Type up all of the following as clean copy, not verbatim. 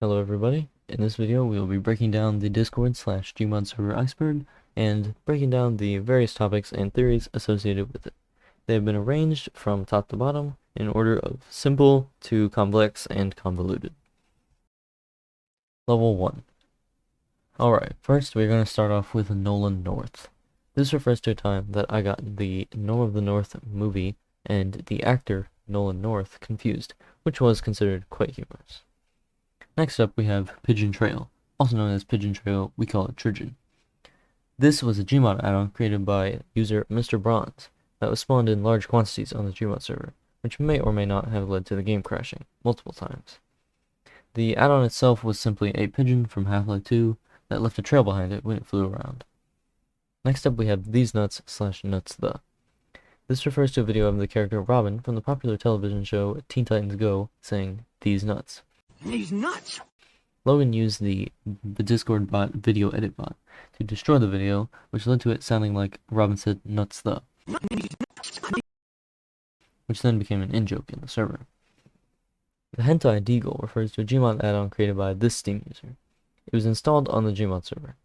Hello everybody, in this video we will be breaking down the Discord / gmod server iceberg and breaking down the various topics and theories associated with it. They have been arranged from top to bottom in order of simple to complex and convoluted. Level 1. Alright, first we're going to start off with Nolan North. This refers to a time that I got the Norm of the North movie and the actor Nolan North confused, which was considered quite humorous. Next up we have Pigeon Trail, also known as Pigeon Trail, we call it Trojan. This was a gmod add-on created by user Mr. Bronze that was spawned in large quantities on the gmod server, which may or may not have led to the game crashing multiple times. The add-on itself was simply a pigeon from Half-Life 2 that left a trail behind it when it flew around. Next up we have These Nuts / Nuts The. This refers to a video of the character Robin from the popular television show Teen Titans Go saying, "These nuts." These nuts! Logan used the Discord bot video edit bot to destroy the video, which led to it sounding like Robin said "nuts the," which then became an in-joke in the server. The Hentai Deagle refers to a gmod add-on created by this Steam user. It was installed on the gmod server.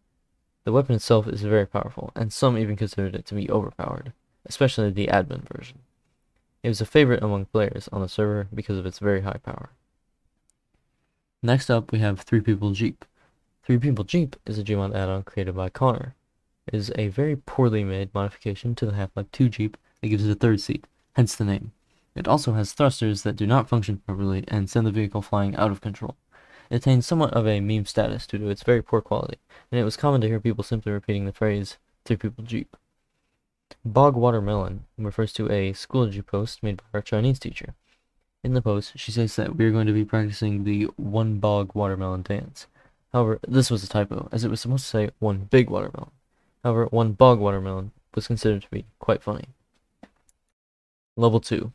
The weapon itself is very powerful, and some even considered it to be overpowered, especially the admin version. It was a favorite among players on the server because of its very high power. Next up, we have 3 People Jeep. 3 People Jeep is a gmod add-on created by Connor. It is a very poorly made modification to the Half-Life 2 Jeep that gives it a third seat, hence the name. It also has thrusters that do not function properly and send the vehicle flying out of control. It attains somewhat of a meme status due to its very poor quality, and it was common to hear people simply repeating the phrase, 3 People Jeep. Bog Watermelon refers to a Schoology post made by our Chinese teacher. In the post, she says that we are going to be practicing the one bog watermelon dance. However, this was a typo, as it was supposed to say one big watermelon. However, one bog watermelon was considered to be quite funny. Level 2.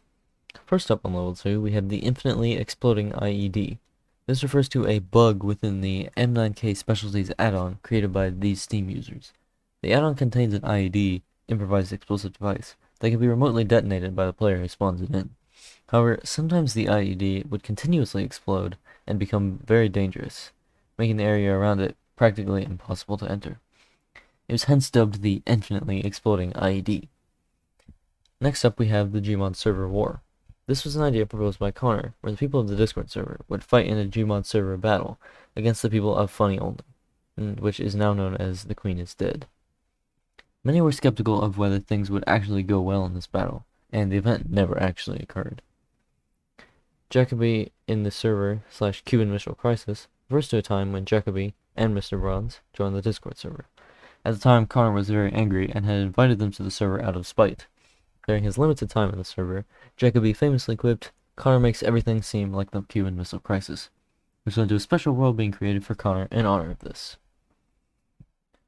First up on Level 2, we have the Infinitely Exploding IED. This refers to a bug within the M9K Specialties add-on created by these Steam users. The add-on contains an IED, improvised explosive device, that can be remotely detonated by the player who spawns it in. However, sometimes the IED would continuously explode and become very dangerous, making the area around it practically impossible to enter. It was hence dubbed the Infinitely Exploding IED. Next up we have the Gmod server war. This was an idea proposed by Connor, where the people of the Discord server would fight in a Gmod server battle against the people of Funny Only, which is now known as The Queen is Dead. Many were skeptical of whether things would actually go well in this battle, and the event never actually occurred. Jacoby in the server / Cuban Missile Crisis refers to a time when Jacoby and Mr. Bronze joined the Discord server. At the time, Connor was very angry and had invited them to the server out of spite. During his limited time in the server, Jacoby famously quipped, "Connor makes everything seem like the Cuban Missile Crisis," which led to a special world being created for Connor in honor of this.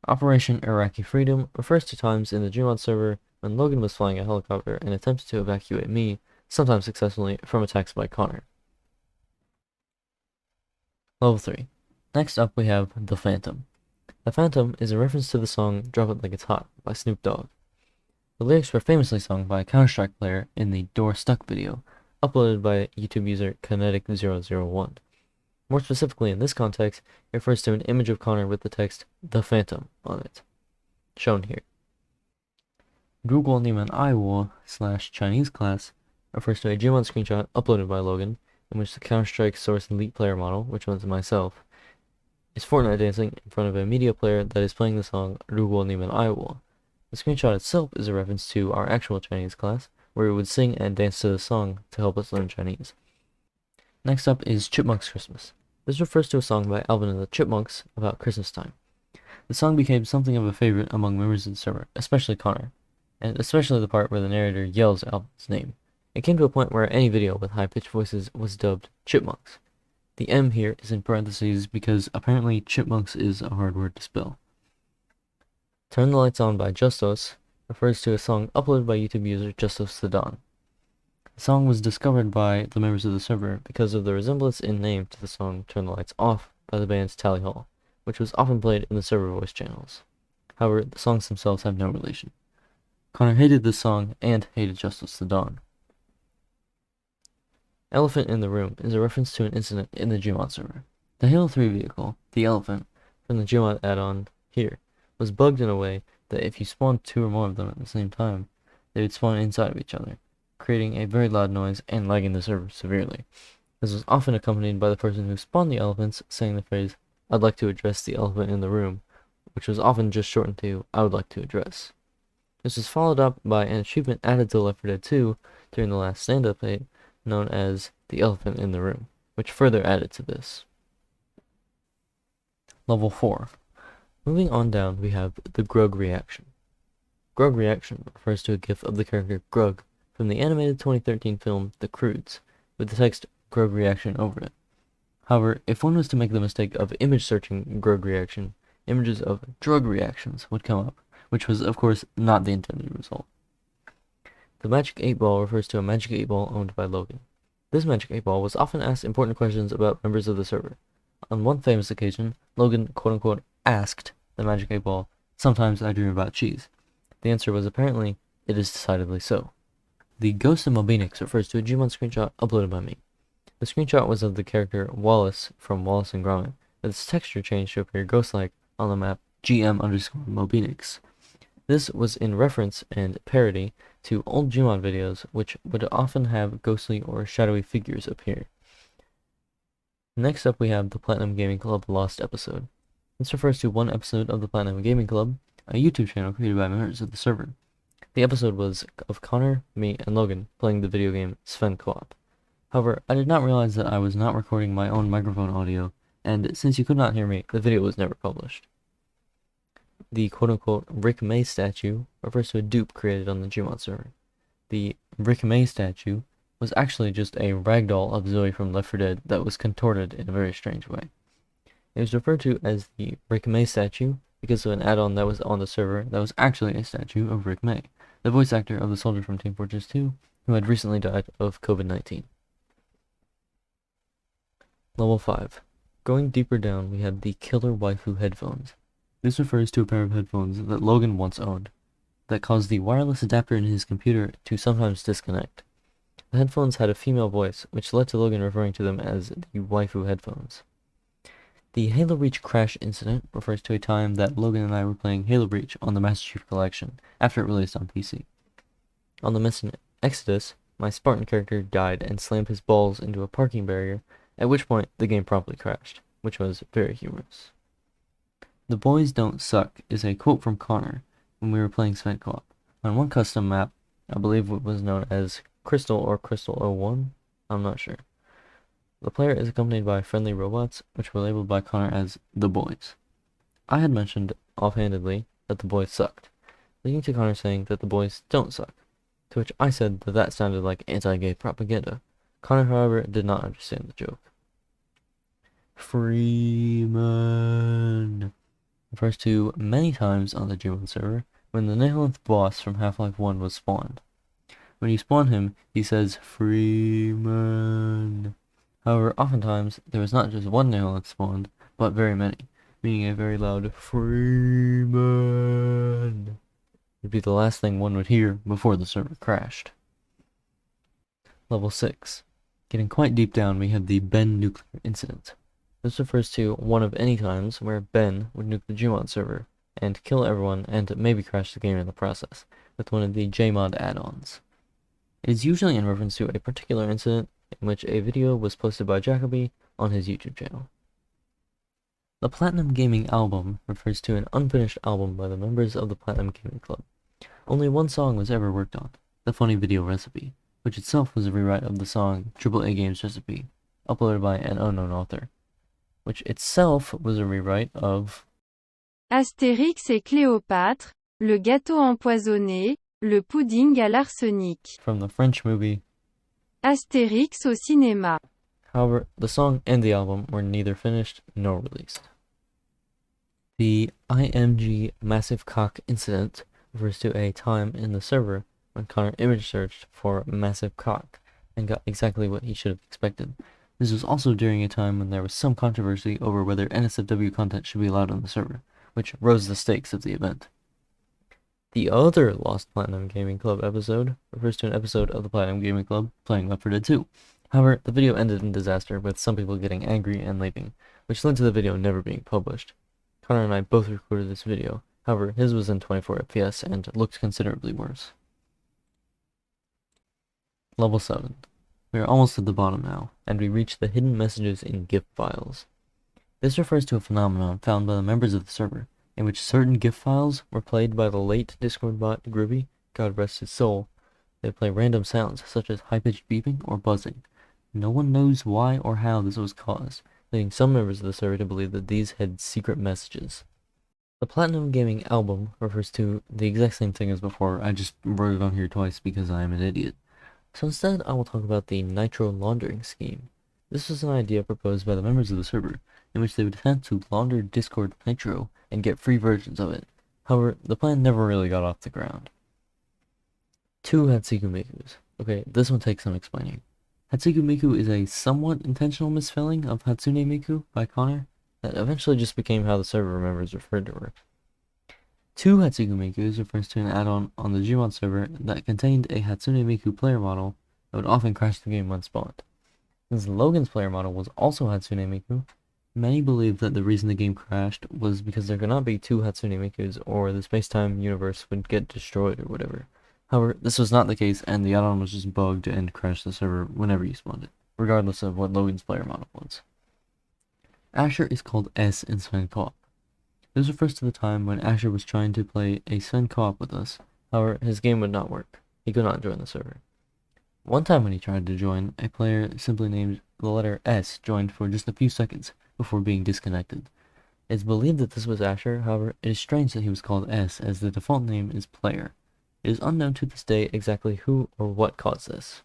Operation Iraqi Freedom refers to times in the Gmod server when Logan was flying a helicopter and attempted to evacuate me, sometimes successfully, from attacks by Connor. Level 3. Next up we have The Phantom. The Phantom is a reference to the song Drop It Like It's Hot by Snoop Dogg. The lyrics were famously sung by a Counter-Strike player in the Door Stuck video, uploaded by YouTube user Kinetic001. More specifically in this context, it refers to an image of Connor with the text "The Phantom" on it, shown here. Google Nieman Iowa / Chinese class refers to a Gmod screenshot uploaded by Logan, in which the Counter-Strike source elite player model, which was myself, is Fortnite dancing in front of a media player that is playing the song Google Nieman Iowa. The screenshot itself is a reference to our actual Chinese class, where we would sing and dance to the song to help us learn Chinese. Next up is Chipmunks Christmas. This refers to a song by Alvin and the Chipmunks about Christmas time. The song became something of a favorite among members of the server, especially Connor, and especially the part where the narrator yells Alvin's name. It came to a point where any video with high-pitched voices was dubbed Chipmunks. The M here is in parentheses because apparently Chipmunks is a hard word to spell. Turn the Lights On by Justos refers to a song uploaded by YouTube user Justos the Don. The song was discovered by the members of the server because of the resemblance in name to the song Turn the Lights Off by the band Tally Hall, which was often played in the server voice channels. However, the songs themselves have no relation. Connor hated this song and hated Justos the Don. Elephant in the Room is a reference to an incident in the Gmod server. The Halo 3 vehicle, the Elephant, from the gmod add-on here, was bugged in a way that if you spawned 2 or more of them at the same time, they would spawn inside of each other, creating a very loud noise and lagging the server severely. This was often accompanied by the person who spawned the elephants saying the phrase, "I'd like to address the elephant in the room," which was often just shortened to, "I would like to address." This was followed up by an achievement added to Left 4 Dead 2 during the last stand update, known as the Elephant in the Room, which further added to this. Level 4. Moving on down, we have the Grug reaction. Grug reaction refers to a gif of the character Grug from the animated 2013 film The Croods, with the text Grug reaction over it. However, if one was to make the mistake of image searching Grug reaction, images of drug reactions would come up, which was of course not the intended result. The Magic 8 Ball refers to a Magic 8 Ball owned by Logan. This Magic 8 Ball was often asked important questions about members of the server. On one famous occasion, Logan quote-unquote asked the Magic 8 Ball, "Sometimes I dream about cheese." The answer was apparently, "It is decidedly so." The Ghost of Mobinix refers to a gmod screenshot uploaded by me. The screenshot was of the character Wallace from Wallace and Gromit, with its texture changed to appear ghost-like on the map GM_Mobinix. This was in reference and parody to old gmod videos, which would often have ghostly or shadowy figures appear. Next up we have the Platinum Gaming Club Lost episode. This refers to one episode of the Platinum Gaming Club, a YouTube channel created by members of the server. The episode was of Connor, me, and Logan playing the video game Sven Co-op. However, I did not realize that I was not recording my own microphone audio, and since you could not hear me, the video was never published. The quote-unquote Rick May statue refers to a dupe created on the gmod server. The Rick May statue was actually just a ragdoll of Zoe from Left 4 Dead that was contorted in a very strange way. It was referred to as the Rick May statue because of an add-on that was on the server that was actually a statue of Rick May, the voice actor of the soldier from Team Fortress 2, who had recently died of COVID-19. Level 5. Going deeper down, we have the Killer Waifu headphones. This refers to a pair of headphones that Logan once owned, that caused the wireless adapter in his computer to sometimes disconnect. The headphones had a female voice, which led to Logan referring to them as the waifu headphones. The Halo Reach crash incident refers to a time that Logan and I were playing Halo Reach on the Master Chief Collection, after it released on PC. On the mission Exodus, my Spartan character died and slammed his balls into a parking barrier, at which point the game promptly crashed, which was very humorous. "The boys don't suck" is a quote from Connor when we were playing Sven Co-op. On one custom map, I believe what was known as Crystal or Crystal 01, I'm not sure. The player is accompanied by friendly robots, which were labeled by Connor as the boys. I had mentioned offhandedly that the boys sucked, leading to Connor saying that the boys don't suck, to which I said that that sounded like anti-gay propaganda. Connor, however, did not understand the joke. Freeman refers to many times on the gmod server when the Nihilith boss from Half-Life 1 was spawned. When you spawn him, he says Freeman. However, oftentimes there was not just one Nihilith spawned, but very many, meaning a very loud Freeman would be the last thing one would hear before the server crashed. Level 6. Getting quite deep down, we have the Ben nuclear incident. This refers to one of any times where Ben would nuke the gmod server and kill everyone and maybe crash the game in the process with one of the gmod add-ons. It is usually in reference to a particular incident in which a video was posted by Jacoby on his YouTube channel. The Platinum Gaming Album refers to an unfinished album by the members of the Platinum Gaming Club. Only one song was ever worked on, The Funny Video Recipe, which itself was a rewrite of the song AAA Games Recipe, uploaded by an unknown author, which itself was a rewrite of Astérix et Cléopâtre, le gâteau empoisonné, le pudding à l'arsenic. From the French movie Astérix au cinéma. However, the song and the album were neither finished nor released. The IMG Massive Cock incident refers to a time in the server when Connor image searched for Massive Cock and got exactly what he should have expected. This was also during a time when there was some controversy over whether NSFW content should be allowed on the server, which rose the stakes of the event. The other Lost Platinum Gaming Club episode refers to an episode of the Platinum Gaming Club playing Left 4 Dead 2. However, the video ended in disaster with some people getting angry and leaving, which led to the video never being published. Connor and I both recorded this video, however his was in 24 FPS and looked considerably worse. Level 7. We are almost at the bottom now, and we reach the hidden messages in GIF files. This refers to a phenomenon found by the members of the server, in which certain GIF files were played by the late Discord bot Groovy, God rest his soul. They play random sounds, such as high-pitched beeping or buzzing. No one knows why or how this was caused, leading some members of the server to believe that these had secret messages. The Platinum Gaming album refers to the exact same thing as before. I just wrote it on here twice because I am an idiot. So instead, I will talk about the nitro laundering scheme. This was an idea proposed by the members of the server, in which they would attempt to launder Discord Nitro and get free versions of it. However, the plan never really got off the ground. 2 Hatsuku Mikus. Okay, this one takes some explaining. Hatsuku Miku is a somewhat intentional misspelling of Hatsune Miku by Connor that eventually just became how the server members referred to her. 2 Hatsuku Mikus refers to an add-on on the gmod server that contained a Hatsune Miku player model that would often crash the game when spawned. Since Logan's player model was also Hatsune Miku, many believed that the reason the game crashed was because there could not be 2 Hatsune Mikus or the space-time universe would get destroyed or whatever. However, this was not the case and the add-on was just bugged and crashed the server whenever you spawned it, regardless of what Logan's player model was. Asher is called S in Sven Co-op. This refers to the time when Asher was trying to play a Sven Co-op with us, however his game would not work. He could not join the server. One time when he tried to join, a player simply named the letter S joined for just a few seconds before being disconnected. It is believed that this was Asher, however, it is strange that he was called S as the default name is player. It is unknown to this day exactly who or what caused this.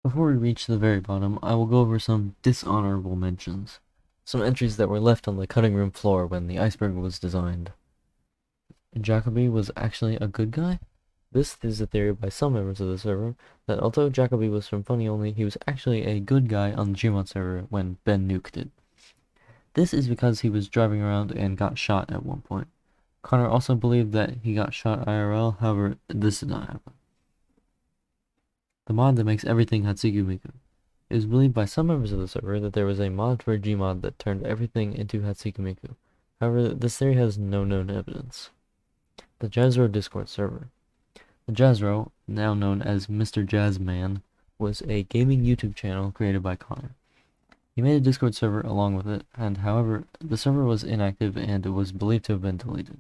Before we reach the very bottom, I will go over some dishonorable mentions. Some entries that were left on the cutting room floor when the iceberg was designed. Jacoby was actually a good guy? This is a theory by some members of the server that although Jacoby was from Funny Only, he was actually a good guy on the gmod server when Ben nuked it. This is because he was driving around and got shot at one point. Connor also believed that he got shot IRL, however, this did not happen. The mod that makes everything Hatsuku Miku. It was believed by some members of the server that there was a mod for gmod that turned everything into Hatsuku Miku. However, this theory has no known evidence. The Jazro Discord server. The Jazro, now known as Mr. Jazzman, was a gaming YouTube channel created by Connor. He made a Discord server along with it, and however, the server was inactive and it was believed to have been deleted.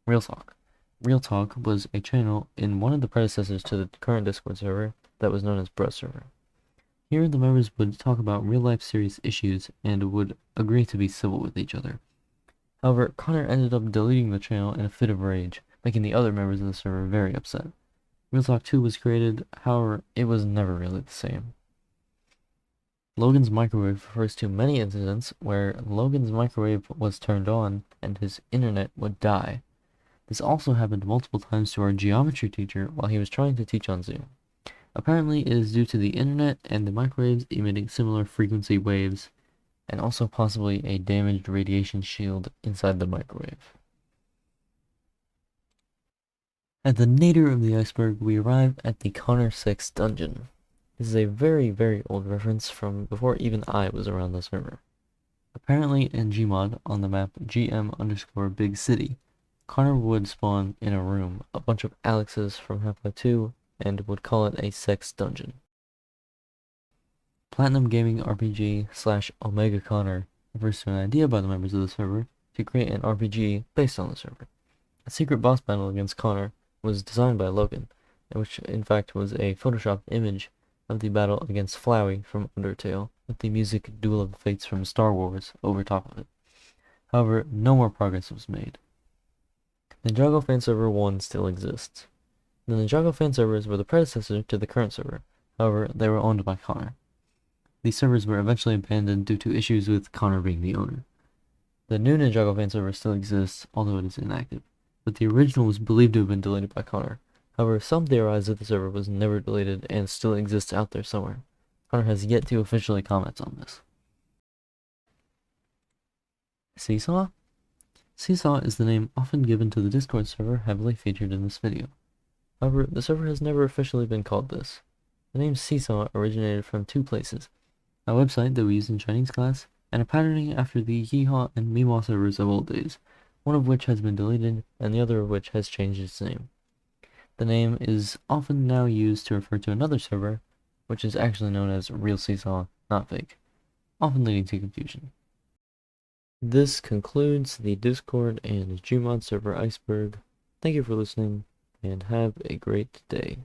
Real Talk. Real Talk was a channel in one of the predecessors to the current Discord server that was known as Bruh Server. Here, the members would talk about real-life serious issues and would agree to be civil with each other. However, Connor ended up deleting the channel in a fit of rage, making the other members of the server very upset. Real Talk 2 was created, however, it was never really the same. Logan's microwave refers to many incidents where Logan's microwave was turned on and his internet would die. This also happened multiple times to our geometry teacher while he was trying to teach on Zoom. Apparently, it is due to the internet and the microwaves emitting similar frequency waves, and also possibly a damaged radiation shield inside the microwave. At the nadir of the iceberg, we arrive at the Connor 6 dungeon. This is a very, very old reference from before even I was around the server. Apparently in gmod, on the map gm_big city, Connor would spawn in a room a bunch of Alexes from Half-Life 2 and would call it a sex dungeon. Platinum Gaming RPG / Omega Connor refers to an idea by the members of the server to create an RPG based on the server. A secret boss battle against Connor was designed by Logan, which in fact was a photoshopped image of the battle against Flowey from Undertale, with the music Duel of the Fates from Star Wars over top of it. However, no more progress was made. Ninjago Fan Server 1 still exists. The Ninjago Fan servers were the predecessor to the current server, however, they were owned by Connor. These servers were eventually abandoned due to issues with Connor being the owner. The new Ninjago Fan server still exists, although it is inactive, but the original was believed to have been deleted by Connor. However, some theorize that the server was never deleted and still exists out there somewhere. Connor has yet to officially comment on this. Seesaw? Seesaw is the name often given to the Discord server heavily featured in this video. However, the server has never officially been called this. The name Seesaw originated from two places: a website that we used in Chinese class, and a patterning after the Yeehaw and Meemaw servers of old days, one of which has been deleted, and the other of which has changed its name. The name is often now used to refer to another server, which is actually known as Real Seesaw, not fake, often leading to confusion. This concludes the Discord and Gmod server Iceberg. Thank you for listening, and have a great day.